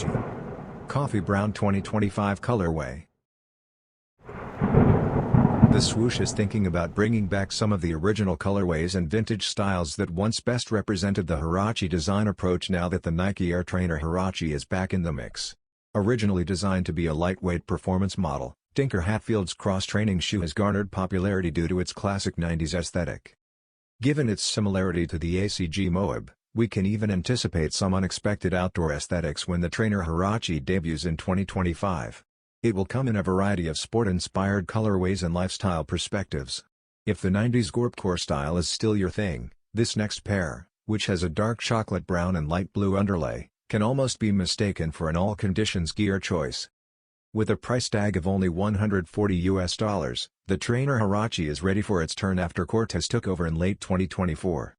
Huarache. Coffee Brown 2025 colorway. The swoosh is thinking about bringing back some of the original colorways and vintage styles that once best represented the Huarache design approach now that the Nike Air Trainer Huarache is back in the mix. Originally designed to be a lightweight performance model, Tinker Hatfield's cross-training shoe has garnered popularity due to its classic 90s aesthetic. Given its similarity to the ACG Mowabb, we can even anticipate some unexpected outdoor aesthetics when the Trainer Huarache debuts in 2025. It will come in a variety of sport-inspired colorways and lifestyle perspectives. If the 90s Gorpcore style is still your thing, this next pair, which has a dark chocolate brown and light blue underlay, can almost be mistaken for an all-conditions gear choice. With a price tag of only $140, the Trainer Huarache is ready for its turn after Cortez took over in late 2024.